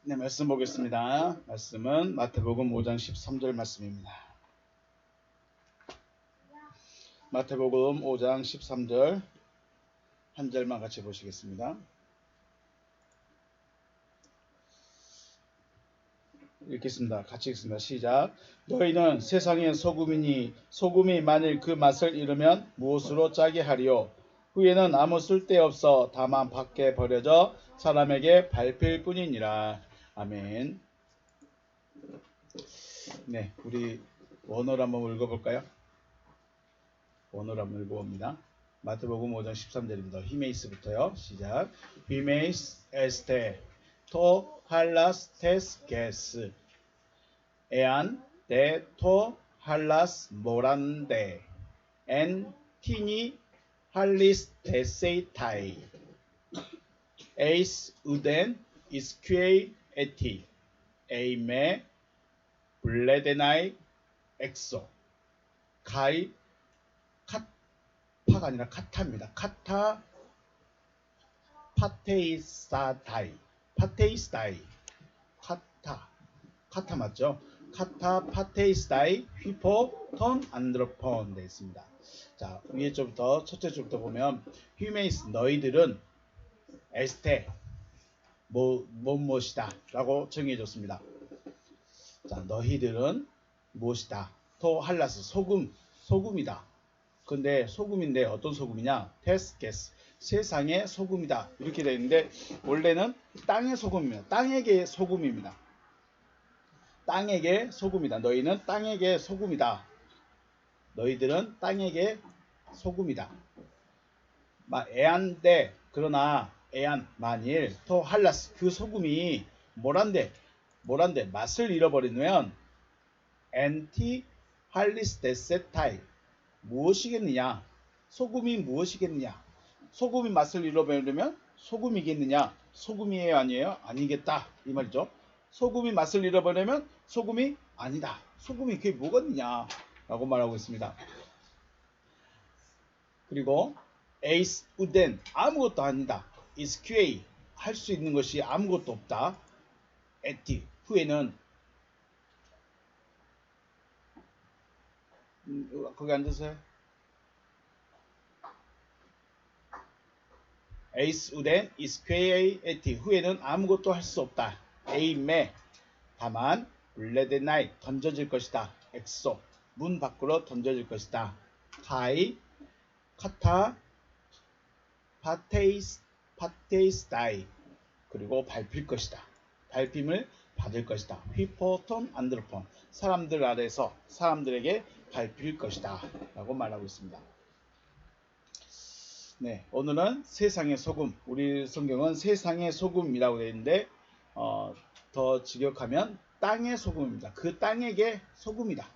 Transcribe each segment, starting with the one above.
네, 말씀 보겠습니다. 말씀은 마태복음 5장 13절 말씀입니다. 마태복음 5장 13절 한 절만 같이 보시겠습니다. 읽겠습니다. 같이 읽습니다. 시작. 너희는 세상의 소금이니 소금이 만일 그 맛을 잃으면 무엇으로 짜게 하리요? 후에는 아무 쓸데없어 다만 밖에 버려져 사람에게 밟힐 뿐이니라. 아멘. 네, 우리 원어를 한번 읽어볼까요? 원어를 한번 읽어봅니다. 마태복음 5장 13절입니다. 히메이스부터요. 시작. 히메이스 에스테 토 할라스 테스 게스 에안 데 토 할라스 모란데 엔 티니 할리스 데세이타이 에이스 우덴 이스퀴에이 에티 에이메 블레데나이 엑소 가이 카파가 아니라 카타입니다. 카타 파테이스타이 카타 맞죠? 카타 파테이스타이 휘포톤 안드로폰 되어 있습니다. 자, 위에 쪽부터 첫째 줄부터 보면 휴메이스 너희들은 에스테 무엇이다 라고 정의해 줬습니다. 자, 너희들은 무엇이다. 토 할라스 소금이다. 근데 소금인데 어떤 소금이냐? 테스게스 세상의 소금이다. 이렇게 되어 있는데 원래는 땅의 소금입니다. 땅에게 소금입니다. 땅에게 소금이다. 너희는 땅에게 소금이다. 너희들은 땅에게 소금이다. 에안데 그러나 에안 만일 토 할라스 그 소금이 뭐란데 맛을 잃어버리면 엔티 할리스 데세타이 무엇이겠느냐? 소금이 무엇이겠느냐? 소금이 맛을 잃어버리면 소금이겠느냐? 소금이에요? 아니에요? 아니겠다. 이 말이죠. 소금이 맛을 잃어버리면 소금이 아니다. 소금이 그게 뭐겠느냐? 라고 말하고 있습니다. 그리고 에이스 우덴 아무것도 아니다. 이스큐에이 할 수 있는 것이 아무것도 없다. 에티 후에는 거기 앉으세요. 에이스 우덴 이스퀘이 에티 후에는 아무것도 할 수 없다. 에이메 다만 블레데나이 던져질 것이다. 엑소 문 밖으로 던져질 것이다. 카이 카타 파테이스다이 그리고 밟힐 것이다. 밟힘을 받을 것이다. 휘포톤 안드로폰 사람들 아래서 사람들에게 밟힐 것이다 라고 말하고 있습니다. 네, 오늘은 세상의 소금, 우리 성경은 세상의 소금이라고 되어 있는데 더 직역하면 땅의 소금입니다. 그 땅에게 소금이다.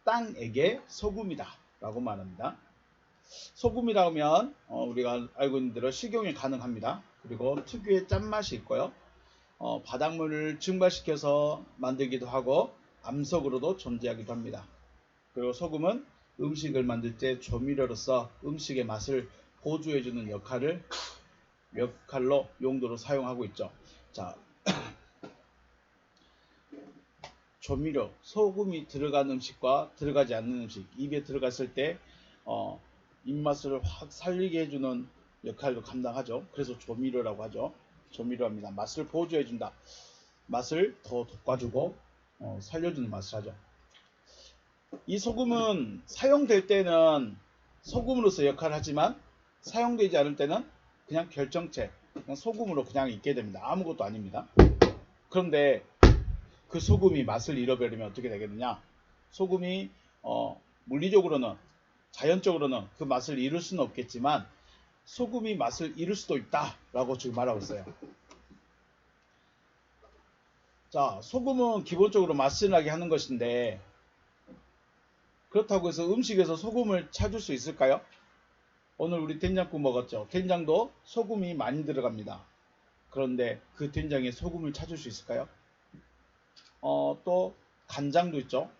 땅에게 소금이다 라고 말합니다. 소금이라고 하면 우리가 알고 있는 대로 식용이 가능합니다. 그리고 특유의 짠맛이 있고요. 바닷물을 증발시켜서 만들기도 하고 암석으로도 존재하기도 합니다. 그리고 소금은 음식을 만들 때 조미료로서 음식의 맛을 보조해주는 역할로 용도로 사용하고 있죠. 자, 조미료, 소금이 들어간 음식과 들어가지 않는 음식, 입에 들어갔을 때 입맛을 확 살리게 해주는 역할도 감당하죠. 그래서 조미료라고 하죠. 조미료합니다. 맛을 보조해준다. 맛을 더 돋궈주고 살려주는 맛을 하죠. 이 소금은 사용될 때는 소금으로서 역할을 하지만 사용되지 않을 때는 그냥 결정체, 그냥 소금으로 그냥 있게 됩니다. 아무것도 아닙니다. 그런데 그 소금이 맛을 잃어버리면 어떻게 되겠느냐? 소금이 물리적으로는 자연적으로는 그 맛을 잃을 수는 없겠지만 소금이 맛을 잃을 수도 있다라고 지금 말하고 있어요. 자, 소금은 기본적으로 맛을 나게 하는 것인데 그렇다고 해서 음식에서 소금을 찾을 수 있을까요? 오늘 우리 된장국 먹었죠. 된장도 소금이 많이 들어갑니다. 그런데 그 된장에 소금을 찾을 수 있을까요? 또 간장도 있죠.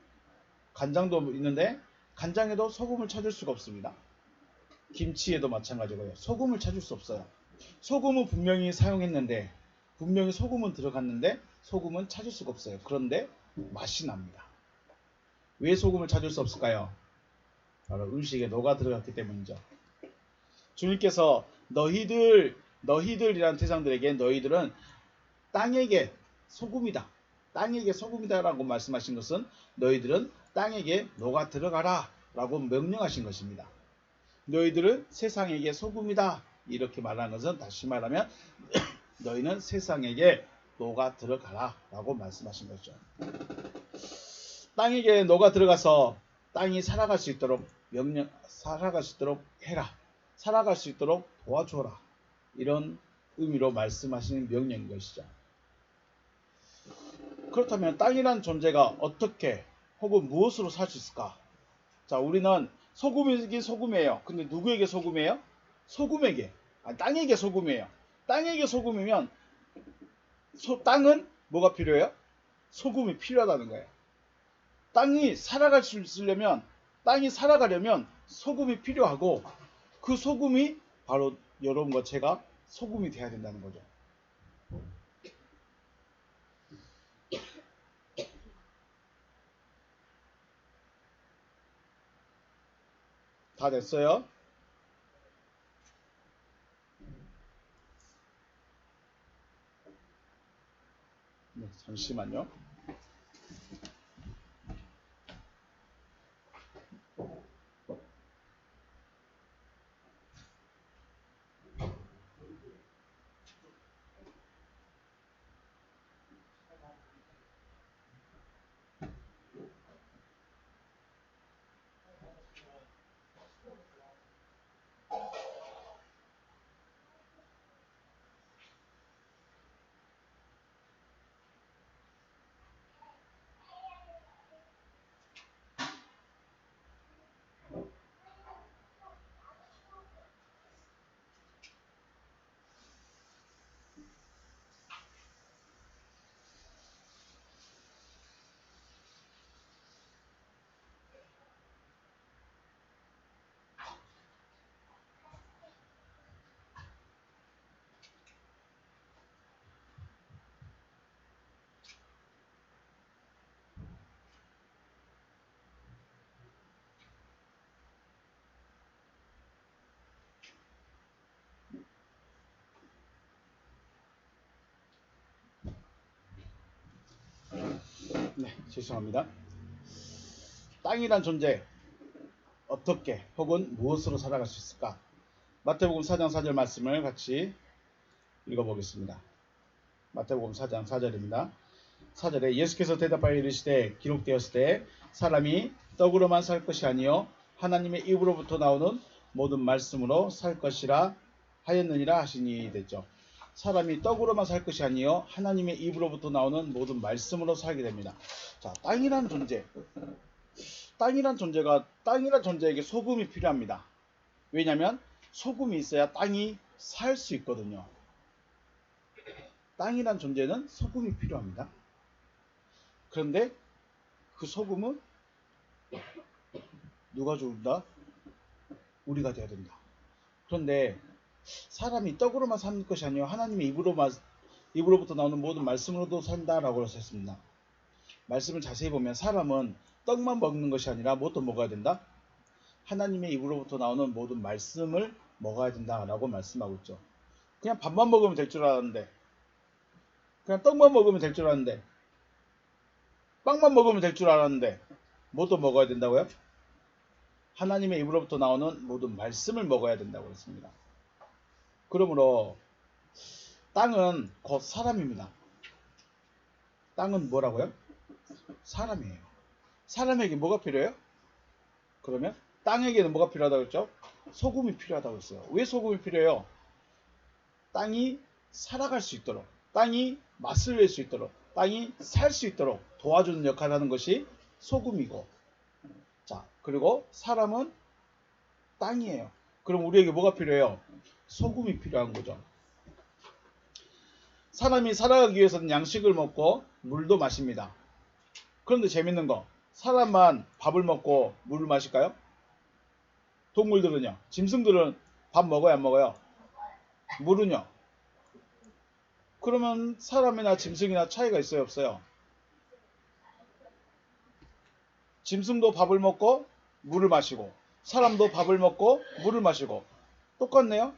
간장도 있는데 간장에도 소금을 찾을 수가 없습니다. 김치에도 마찬가지고요. 소금을 찾을 수 없어요. 소금은 분명히 사용했는데 분명히 소금은 들어갔는데 소금은 찾을 수가 없어요. 그런데 맛이 납니다. 왜 소금을 찾을 수 없을까요? 바로 음식에 녹아 들어갔기 때문이죠. 주님께서 너희들이란 대상들에게 너희들은 땅에게 소금이다. 땅에게 소금이다 라고 말씀하신 것은 너희들은 땅에게 녹아 들어가라 라고 명령하신 것입니다. 너희들은 세상에게 소금이다. 이렇게 말하는 것은 다시 말하면 너희는 세상에게 녹아 들어가라 라고 말씀하신 거죠. 땅에게 녹아 들어가서 땅이 살아갈 수 있도록 살아갈 수 있도록 해라. 살아갈 수 있도록 도와줘라. 이런 의미로 말씀하시는 명령인 것이죠. 그렇다면 땅이란 존재가 어떻게 혹은 무엇으로 살 수 있을까? 자, 우리는 소금이긴 소금이에요. 근데 누구에게 소금이에요? 소금에게. 땅에게 소금이에요. 땅에게 소금이면 땅은 뭐가 필요해요? 소금이 필요하다는 거예요. 땅이 살아갈 수 있으려면 땅이 살아가려면 소금이 필요하고 그 소금이 바로 여러분과 제가 소금이 돼야 된다는 거죠. 다 됐어요? 네, 잠시만요. 네, 죄송합니다. 땅이란 존재 어떻게 혹은 무엇으로 살아갈 수 있을까? 마태복음 4장 4절 말씀을 같이 읽어보겠습니다. 마태복음 4장 4절입니다. 4절에 예수께서 대답하여 이르시되 기록되었을 때 사람이 떡으로만 살 것이 아니요 하나님의 입으로부터 나오는 모든 말씀으로 살 것이라 하였느니라 하시니 됐죠. 사람이 떡으로만 살 것이 아니요 하나님의 입으로부터 나오는 모든 말씀으로 살게 됩니다. 자, 땅이란 존재. 땅이란 존재에게 소금이 필요합니다. 왜냐하면 소금이 있어야 땅이 살 수 있거든요. 땅이란 존재는 소금이 필요합니다. 그런데 그 소금은 누가 준다? 우리가 돼야 된다. 그런데 사람이 떡으로만 사는 것이 아니요 하나님의 입으로부터 나오는 모든 말씀으로도 산다라고 했습니다. 말씀을 자세히 보면 사람은 떡만 먹는 것이 아니라 무엇도 먹어야 된다? 하나님의 입으로부터 나오는 모든 말씀을 먹어야 된다라고 말씀하고 있죠. 그냥 밥만 먹으면 될 줄 알았는데, 그냥 떡만 먹으면 될 줄 알았는데, 빵만 먹으면 될 줄 알았는데 무엇도 먹어야 된다고요? 하나님의 입으로부터 나오는 모든 말씀을 먹어야 된다고 했습니다. 그러므로 땅은 곧 사람입니다. 땅은 뭐라고요? 사람이에요. 사람에게 뭐가 필요해요? 그러면 땅에게는 뭐가 필요하다고 했죠? 소금이 필요하다고 했어요. 왜 소금이 필요해요? 땅이 살아갈 수 있도록, 땅이 맛을 낼 수 있도록, 땅이 살 수 있도록 도와주는 역할을 하는 것이 소금이고, 자, 그리고 사람은 땅이에요. 그럼 우리에게 뭐가 필요해요? 소금이 필요한 거죠. 사람이 살아가기 위해서는 양식을 먹고 물도 마십니다. 그런데 재밌는 거, 사람만 밥을 먹고 물을 마실까요? 동물들은요? 짐승들은 밥 먹어요, 안 먹어요? 물은요? 그러면 사람이나 짐승이나 차이가 있어요, 없어요? 짐승도 밥을 먹고 물을 마시고 사람도 밥을 먹고 물을 마시고 똑같네요.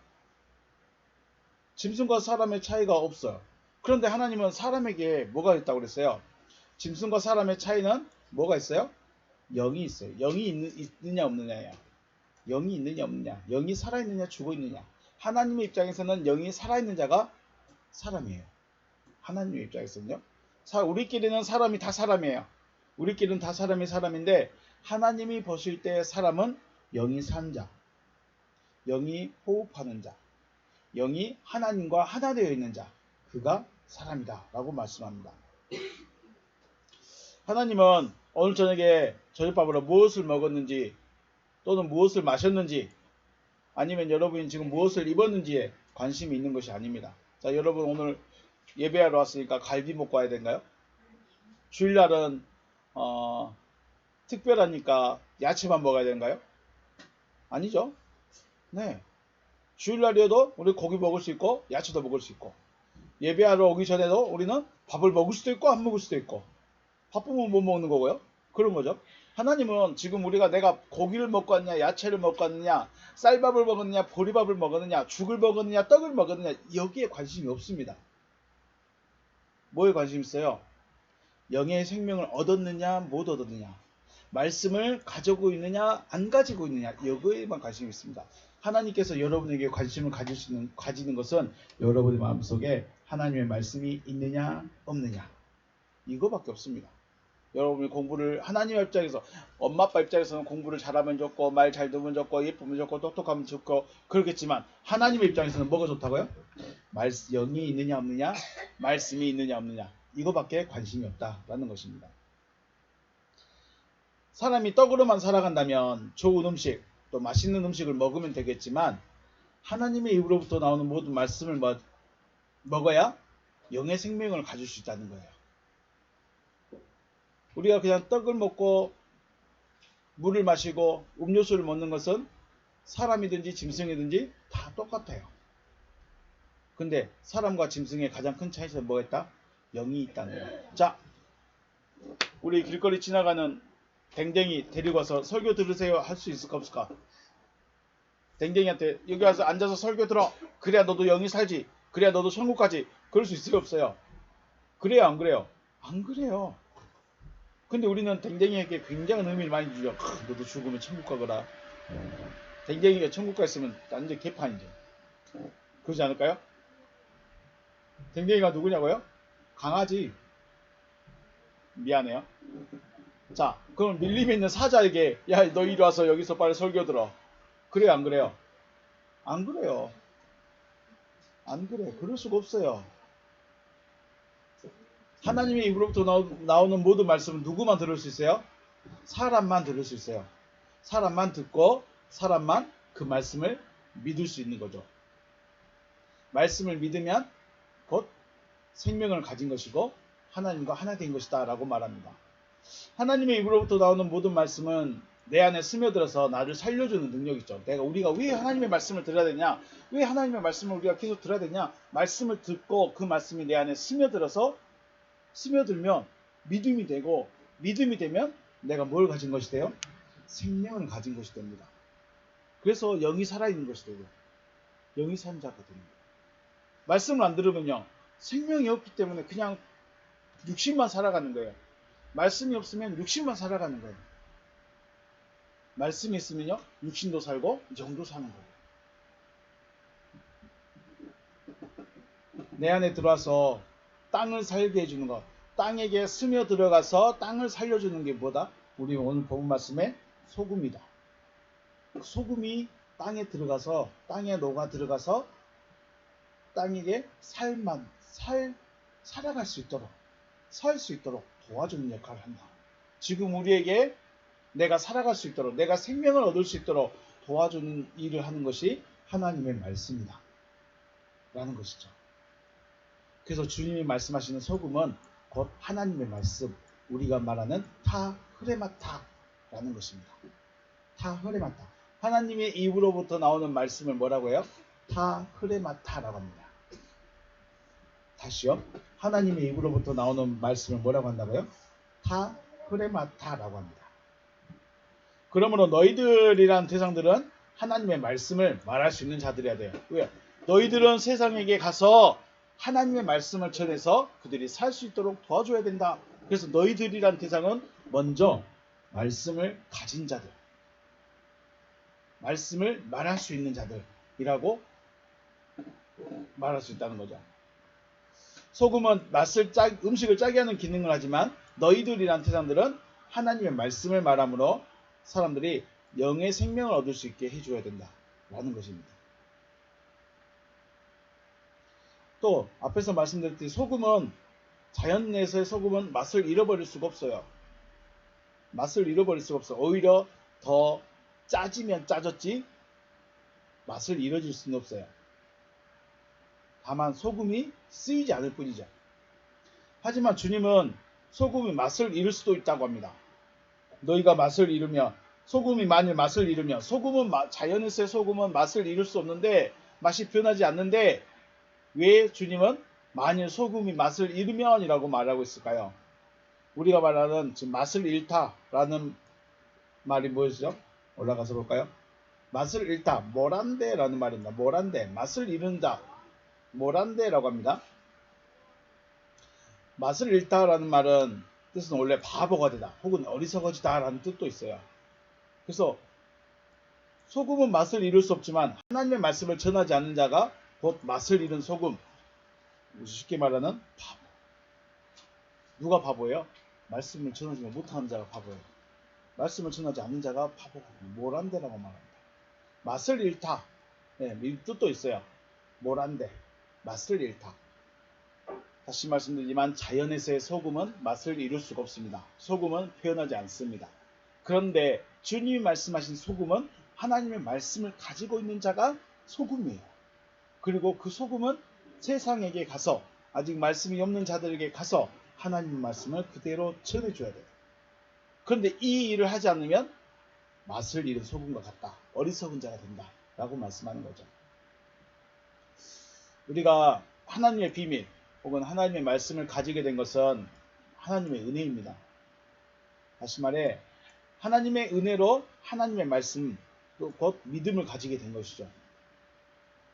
짐승과 사람의 차이가 없어요. 그런데 하나님은 사람에게 뭐가 있다고 그랬어요? 짐승과 사람의 차이는 뭐가 있어요? 영이 있어요. 영이 있느냐 없느냐예요. 영이 있느냐 없느냐. 영이 살아있느냐 죽어있느냐. 하나님의 입장에서는 영이 살아있는 자가 사람이에요. 하나님의 입장에서는요. 우리끼리는 사람이 다 사람이에요. 우리끼리는 다 사람이 사람인데 하나님이 보실 때 사람은 영이 산 자, 영이 호흡하는 자, 영이 하나님과 하나 되어 있는 자, 그가 사람이다 라고 말씀합니다. 하나님은 오늘 저녁에 저녁밥으로 무엇을 먹었는지 또는 무엇을 마셨는지 아니면 여러분이 지금 무엇을 입었는지에 관심이 있는 것이 아닙니다. 자, 여러분 오늘 예배하러 왔으니까 갈비 먹고 와야 된가요? 주일날은 특별하니까 야채만 먹어야 되는가요? 아니죠. 네. 주일날이어도 우리 고기 먹을 수 있고 야채도 먹을 수 있고 예배하러 오기 전에도 우리는 밥을 먹을 수도 있고 안 먹을 수도 있고 바쁘면 못 먹는 거고요. 그런 거죠. 하나님은 지금 우리가 내가 고기를 먹고 왔느냐 야채를 먹고 왔느냐 쌀밥을 먹었느냐 보리밥을 먹었느냐 죽을 먹었느냐 떡을 먹었느냐 여기에 관심이 없습니다. 뭐에 관심 있어요? 영의 생명을 얻었느냐 못 얻었느냐 말씀을 가지고 있느냐 안 가지고 있느냐 여기에만 관심이 있습니다. 하나님께서 여러분에게 관심을 가지는 것은 여러분의 마음속에 하나님의 말씀이 있느냐 없느냐 이거밖에 없습니다. 여러분이 공부를 하나님의 입장에서 엄마 아빠 입장에서는 공부를 잘하면 좋고 말 잘 듣면 좋고 예쁘면 좋고 똑똑하면 좋고 그렇겠지만 하나님의 입장에서는 뭐가 좋다고요? 영이 있느냐 없느냐 말씀이 있느냐 없느냐 이거밖에 관심이 없다라는 것입니다. 사람이 떡으로만 살아간다면 좋은 음식 또 맛있는 음식을 먹으면 되겠지만 하나님의 입으로부터 나오는 모든 말씀을 먹어야 영의 생명을 가질 수 있다는 거예요. 우리가 그냥 떡을 먹고 물을 마시고 음료수를 먹는 것은 사람이든지 짐승이든지 다 똑같아요. 근데 사람과 짐승의 가장 큰 차이는 뭐가 있다? 영이 있다는 거예요. 자, 우리 길거리 지나가는 댕댕이 데리고 와서 설교 들으세요 할 수 있을까 없을까? 댕댕이한테 여기 와서 앉아서 설교 들어. 그래야 너도 영이 살지. 그래야 너도 천국 가지. 그럴 수 있어요 없어요? 그래요 안 그래요? 안 그래요. 근데 우리는 댕댕이에게 굉장한 의미를 많이 주죠. 너도 죽으면 천국 가거라. 댕댕이가 천국 갔으면 완전 개판이죠. 그러지 않을까요? 댕댕이가 누구냐고요? 강아지. 미안해요. 자, 그럼 밀림에 있는 사자에게 야, 너 이리 와서 여기서 빨리 설교 들어. 그래요 안 그래요? 안 그래요. 안 그래. 그럴 수가 없어요. 하나님의 입으로부터 나오는 모든 말씀은 누구만 들을 수 있어요? 사람만 들을 수 있어요. 사람만 듣고 사람만 그 말씀을 믿을 수 있는 거죠. 말씀을 믿으면 곧 생명을 가진 것이고 하나님과 하나 된 것이다 라고 말합니다. 하나님의 입으로부터 나오는 모든 말씀은 내 안에 스며들어서 나를 살려주는 능력이 있죠. 우리가 왜 하나님의 말씀을 들어야 되냐? 왜 하나님의 말씀을 우리가 계속 들어야 되냐? 말씀을 듣고 그 말씀이 내 안에 스며들면 믿음이 되고 믿음이 되면 내가 뭘 가진 것이 돼요? 생명을 가진 것이 됩니다. 그래서 영이 살아있는 것이 되고 영이 산 자가 됩니다. 말씀을 안 들으면요. 생명이 없기 때문에 그냥 육신만 살아가는 거예요. 말씀이 없으면 육신만 살아가는 거예요. 말씀이 있으면요. 육신도 살고 영도 사는 거예요. 내 안에 들어와서 땅을 살게 해주는 것. 땅에게 스며 들어가서 땅을 살려주는 게 뭐다? 우리 오늘 본 말씀의 소금이다. 소금이 땅에 들어가서 땅에 녹아 들어가서 땅에게 살아갈 수 있도록 살 수 있도록 도와주는 역할을 한다. 지금 우리에게 내가 살아갈 수 있도록 내가 생명을 얻을 수 있도록 도와주는 일을 하는 것이 하나님의 말씀이다 라는 것이죠. 그래서 주님이 말씀하시는 소금은 곧 하나님의 말씀, 우리가 말하는 타흐레마타라는 것입니다. 타흐레마타. 하나님의 입으로부터 나오는 말씀을 뭐라고 해요? 타흐레마타라고 합니다. 다시요. 하나님의 입으로부터 나오는 말씀을 뭐라고 한다고요? 타흐레마타라고 합니다. 그러므로 너희들이란 대상들은 하나님의 말씀을 말할 수 있는 자들이어야 돼요. 왜요? 너희들은 세상에게 가서 하나님의 말씀을 전해서 그들이 살 수 있도록 도와줘야 된다. 그래서 너희들이란 대상은 먼저 말씀을 가진 자들, 말씀을 말할 수 있는 자들이라고 말할 수 있다는 거죠. 소금은 음식을 짜게 하는 기능을 하지만 너희들이란 태산들은 하나님의 말씀을 말함으로 사람들이 영의 생명을 얻을 수 있게 해줘야 된다라는 것입니다. 또 앞에서 말씀드렸듯이 소금은 자연 내에서의 소금은 맛을 잃어버릴 수가 없어요. 맛을 잃어버릴 수가 없어요. 오히려 더 짜지면 짜졌지 맛을 잃어질 수는 없어요. 다만 소금이 쓰이지 않을 뿐이죠. 하지만 주님은 소금이 맛을 잃을 수도 있다고 합니다. 너희가 맛을 잃으면 소금이 만일 맛을 잃으면 소금은 자연에서의 소금은 맛을 잃을 수 없는데 맛이 변하지 않는데 왜 주님은 만일 소금이 맛을 잃으면이라고 말하고 있을까요? 우리가 말하는 지금 맛을 잃다라는 말이 무엇이죠? 올라가서 볼까요? 맛을 잃다, 모란데라는 말입니다. 모란데, 맛을 잃은다, 모란데라고 합니다. 맛을 잃다라는 말은 뜻은 원래 바보가 되다 혹은 어리석어지다라는 뜻도 있어요. 그래서 소금은 맛을 잃을 수 없지만 하나님의 말씀을 전하지 않는 자가 곧 맛을 잃은 소금, 쉽게 말하는 바보. 누가 바보예요? 말씀을 전하지 못하는 자가 바보예요. 말씀을 전하지 않는 자가 바보고 모란데라고 말합니다. 맛을 잃다. 네, 이 뜻도 있어요. 모란데, 맛을 잃다. 다시 말씀드리지만 자연에서의 소금은 맛을 이룰 수가 없습니다. 소금은 표현하지 않습니다. 그런데 주님이 말씀하신 소금은 하나님의 말씀을 가지고 있는 자가 소금이에요. 그리고 그 소금은 세상에게 가서 아직 말씀이 없는 자들에게 가서 하나님의 말씀을 그대로 전해줘야 돼요. 그런데 이 일을 하지 않으면 맛을 잃은 소금과 같다. 어리석은 자가 된다. 라고 말씀하는 거죠. 우리가 하나님의 비밀 혹은 하나님의 말씀을 가지게 된 것은 하나님의 은혜입니다. 다시 말해 하나님의 은혜로 하나님의 말씀 곧 믿음을 가지게 된 것이죠.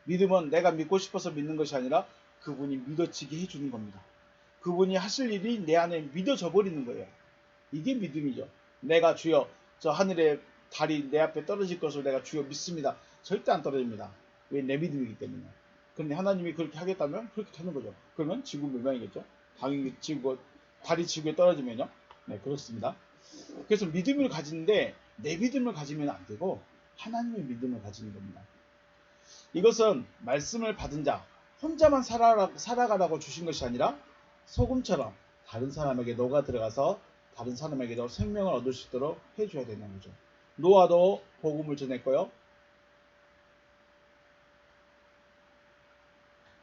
믿음은 내가 믿고 싶어서 믿는 것이 아니라 그분이 믿어지게 해주는 겁니다. 그분이 하실 일이 내 안에 믿어져 버리는 거예요. 이게 믿음이죠. 내가 주여 저 하늘의 달이 내 앞에 떨어질 것을 내가 주여 믿습니다. 절대 안 떨어집니다. 왜? 내 믿음이기 때문에. 그런데 하나님이 그렇게 하겠다면 그렇게 하는 거죠. 그러면 지구 멸망이겠죠. 당연히 달이 지구에 떨어지면요. 네, 그렇습니다. 그래서 믿음을 가지는데 내 믿음을 가지면 안 되고 하나님의 믿음을 가지는 겁니다. 이것은 말씀을 받은 자 혼자만 살아가라고 주신 것이 아니라 소금처럼 다른 사람에게 녹아 들어가서 다른 사람에게도 생명을 얻을 수 있도록 해줘야 되는 거죠. 노아도 복음을 전했고요.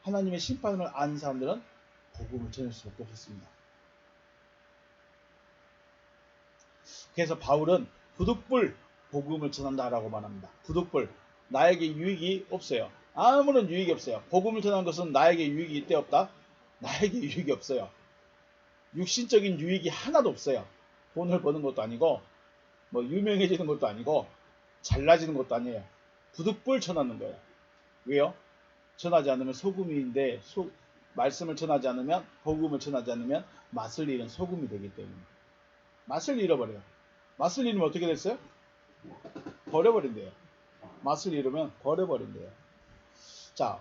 하나님의 심판을 아는 사람들은 복음을 전할 수밖에 없었습니다. 그래서 바울은 부득불 복음을 전한다라고 말합니다. 부득불. 나에게 유익이 없어요. 아무런 유익이 없어요. 복음을 전한 것은 나에게 유익이 있대 없다? 나에게 유익이 없어요. 육신적인 유익이 하나도 없어요. 돈을 버는 것도 아니고 뭐 유명해지는 것도 아니고 잘나지는 것도 아니에요. 부득불 전하는 거예요. 왜요? 전하지 않으면 소금인데 말씀을 전하지 않으면 복음을 전하지 않으면 맛을 잃은 소금이 되기 때문에 맛을 잃어버려요. 맛을 잃으면 어떻게 됐어요? 버려버린대요. 맛을 잃으면 버려버린대요. 자,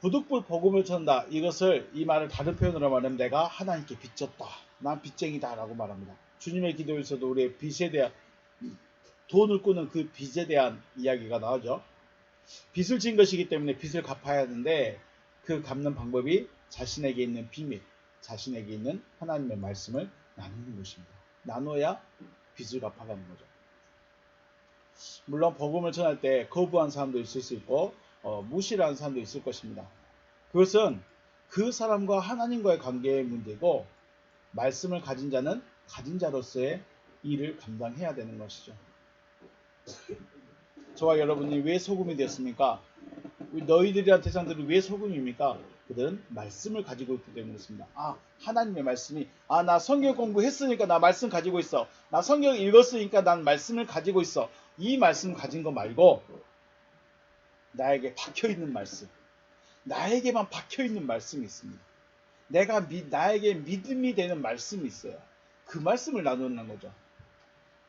부득불 복음을 전다. 이것을 이 말을 다른 표현으로 말하면 내가 하나님께 빚졌다. 난 빚쟁이다 라고 말합니다. 주님의 기도에서도 우리의 빚에 대한 돈을 꾸는 그 빚에 대한 이야기가 나오죠. 빚을 진 것이기 때문에 빚을 갚아야 하는데 그 갚는 방법이 자신에게 있는 비밀, 자신에게 있는 하나님의 말씀을 나누는 것입니다. 나눠야 빚을 갚아가는 거죠. 물론 복음을 전할 때 거부한 사람도 있을 수 있고 무시를 하는 사람도 있을 것입니다. 그것은 그 사람과 하나님과의 관계의 문제고 말씀을 가진 자는 가진 자로서의 일을 감당해야 되는 것이죠. 저와 여러분이 왜 소금이 되었습니까? 너희들이란 대상들이 왜 소금입니까? 그들은 말씀을 가지고 있기 때문에 그렇습니다. 아, 하나님의 말씀이, 아, 나 성경 공부했으니까 나 말씀 가지고 있어. 나 성경 읽었으니까 난 말씀을 가지고 있어. 이 말씀 가진 거 말고 나에게 박혀있는 말씀, 나에게만 박혀있는 말씀이 있습니다. 나에게 믿음이 되는 말씀이 있어요. 그 말씀을 나누는 거죠.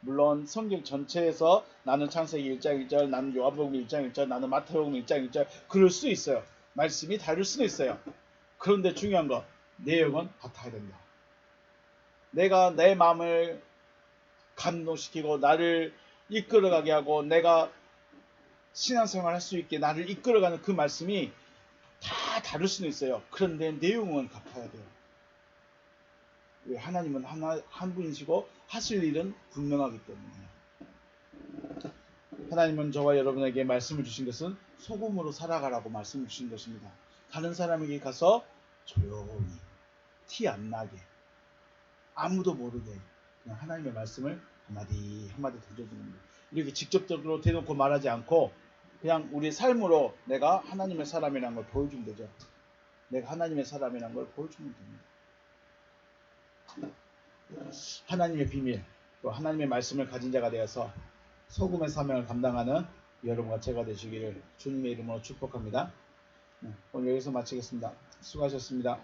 물론 성경 전체에서 나는 창세기 1장 1절, 나는 요한복음 1장 1절, 나는 마태복음 1장 1절 그럴 수 있어요. 말씀이 다를 수도 있어요. 그런데 중요한 건 내용은 같아야 된다. 내가 내 마음을 감동시키고 나를 이끌어가게 하고 내가 신앙생활 할 수 있게 나를 이끌어가는 그 말씀이 다 다를 수는 있어요. 그런데 내용은 같아야 돼요. 왜? 하나님은 한 분이시고 하실 일은 분명하기 때문에. 하나님은 저와 여러분에게 말씀을 주신 것은 소금으로 살아가라고 말씀을 주신 것입니다. 다른 사람에게 가서 조용히 티 안 나게 아무도 모르게 그냥 하나님의 말씀을 한마디 한마디 던져주는 거예요. 이렇게 직접적으로 대놓고 말하지 않고 그냥 우리 삶으로 내가 하나님의 사람이라는 걸 보여주면 되죠. 내가 하나님의 사람이라는 걸 보여주면 됩니다. 하나님의 비밀, 또 하나님의 말씀을 가진 자가 되어서 소금의 사명을 감당하는 여러분과 제가 되시기를 주님의 이름으로 축복합니다. 오늘 여기서 마치겠습니다. 수고하셨습니다.